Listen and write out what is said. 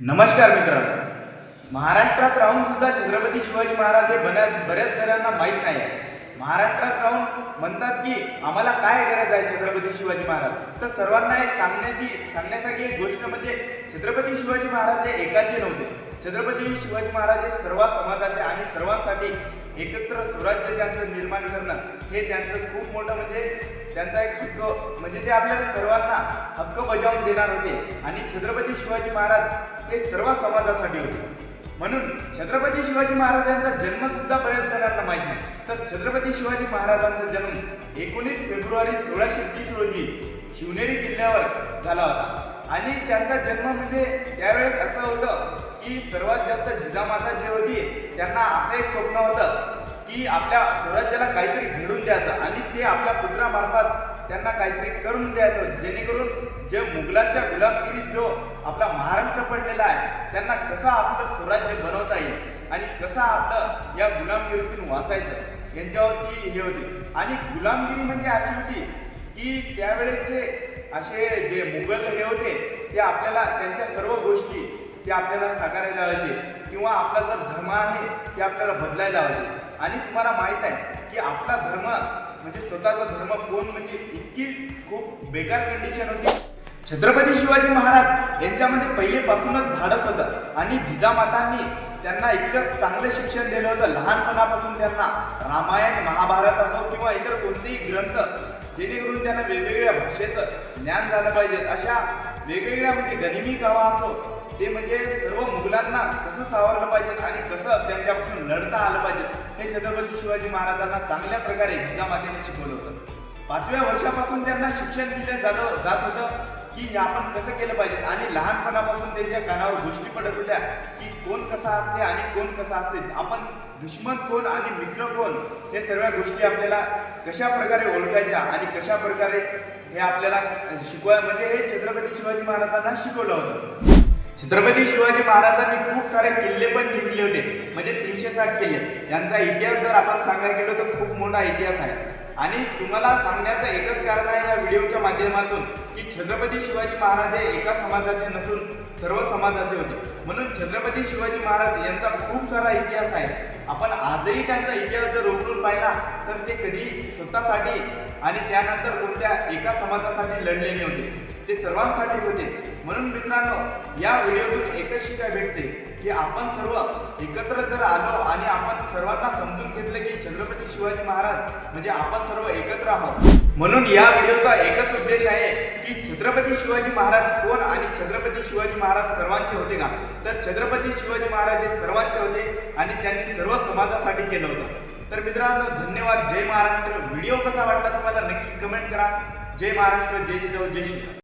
नमस्कार मित्रांनो, महाराष्ट्रात राहून सुद्धा छत्रपती शिवाजी महाराज हे बऱ्याच जणांना माहीत नाही आहे. महाराष्ट्रात राहून म्हणतात की आम्हाला काय गरज आहे छत्रपती शिवाजी महाराज. तर सर्वांना एक सांगण्यासारखी एक गोष्ट म्हणजे छत्रपती शिवाजी महाराज हे एकाचे नव्हते. छत्रपती शिवाजी महाराज हे सर्व समाजाचे आणि सर्वांसाठी एकत्र स्वराज्य त्यांचं निर्माण करणं हे त्यांचं खूप मोठं म्हणजे त्यांचा एक हक्क म्हणजे ते आपल्याला सर्वांना हक्क बजावून देणार होते. आणि छत्रपती शिवाजी महाराज हे सर्व समाजासाठी होते. म्हणून छत्रपती शिवाजी महाराजांचा जन्म सुद्धा बऱ्याच जणांना माहीत नाही. तर छत्रपती शिवाजी महाराजांचा जन्म 19 फेब्रुवारी 1630 रोजी शिवनेरी किल्ल्यावर झाला होता. आणि त्यांचा जन्म म्हणजे त्यावेळेस असं होतं की सर्वात जास्त जिजामाता जे होती त्यांना असं एक स्वप्न होतं की आपल्या स्वराज्याला काहीतरी घडून द्यायचं आणि ते आपल्या पुत्रामार्फत त्यांना काहीतरी करून द्यायचं, जेणेकरून जे मुघलांच्या गुलामगिरीत जो आपला महाराष्ट्र पडलेला आहे त्यांना कसं आपलं स्वराज्य बनवता येईल आणि कसं आपलं या गुलामगिरीतून वाचायचं यांच्यावरती हे होती. आणि गुलामगिरी म्हणजे अशी होती की त्यावेळेचे असे जे मुघल हे होते ते आपल्याला त्यांच्या सर्व गोष्टी ते आपल्याला साकारायला लावायचे किंवा आपला जर धर्म आहे ते आपल्याला बदलायला लावायचे. आणि तुम्हाला माहीत आहे की आपला धर्म म्हणजे स्वतःचा धर्म कोण म्हणजे इतकी खूप बेकार कंडिशन होती. छत्रपती शिवाजी महाराज यांच्यामध्ये पहिलेपासूनच धाडस होतं आणि जिजामातांनी त्यांना इतकं चांगलं शिक्षण दिलं होतं. लहानपणापासून त्यांना रामायण महाभारत असो किंवा इतर कोणतेही ग्रंथ जेणेकरून त्यांना वेगवेगळ्या भाषेचं ज्ञान झालं पाहिजे. अशा वेगवेगळ्या म्हणजे गनिमी कावा असो ते म्हणजे सर्व मुघलांना कसं सावरलं पाहिजे आणि कसं त्यांच्यापासून लढता आलं पाहिजे हे छत्रपती शिवाजी महाराजांना चांगल्या प्रकारे जिजामातेने शिकवलं होतं. 5व्या वर्षापासून त्यांना शिक्षण दिलं जात होतं की हे आपण कसं केलं पाहिजे. आणि लहानपणापासून त्यांच्या कानावर गोष्टी पडत होत्या की कोण कसा असते आणि कोण कसा असते, आपण दुश्मन कोण आणि मित्र कोण, हे सर्व गोष्टी आपल्याला कशा प्रकारे ओळखायच्या आणि कशा प्रकारे हे आपल्याला म्हणजे हे छत्रपती शिवाजी महाराजांना शिकवलं होतं. छत्रपती शिवाजी महाराजांनी खूप सारे किल्ले पण जिंकले होते, म्हणजे 360 किल्ले. यांचा इतिहास जर आपण सांगायला गेलो तर खूप मोठा इतिहास आहे. आणि तुम्हाला सांगण्याचं एकच कारण आहे या व्हिडिओच्या माध्यमातून की छत्रपती शिवाजी महाराज हे एका समाजाचे नसून सर्व समाजाचे होते. म्हणून छत्रपती शिवाजी महाराज यांचा खूप सारा इतिहास आहे. आपण आजही त्यांचा इतिहास जर उघडून पाहिला तर ते कधी स्वतःसाठी आणि त्यानंतर कोणत्या एका समाजासाठी लढलेले होते, ते सर्वांसाठी होते. म्हणून मित्रांनो, या व्हिडिओतून एकच शिकाय भेटते की आपण सर्व एकत्र जर आलो आणि आपण सर्वांना समजून घेतलं की छत्रपती शिवाजी महाराज म्हणजे आपण सर्व एकत्र आहोत. म्हणून या व्हिडिओचा एकच उद्देश आहे की छत्रपती शिवाजी महाराज कोण आणि छत्रपती शिवाजी महाराज सर्वांचे होते का. तर छत्रपती शिवाजी महाराज हे सर्वांचे होते आणि त्यांनी सर्व समाजासाठी केलं होतं. तर मित्रांनो, धन्यवाद. जय महाराष्ट्र. व्हिडिओ कसा वाटला तुम्हाला नक्की कमेंट करा. जय महाराष्ट्र. जय जिजाऊ. जय श्री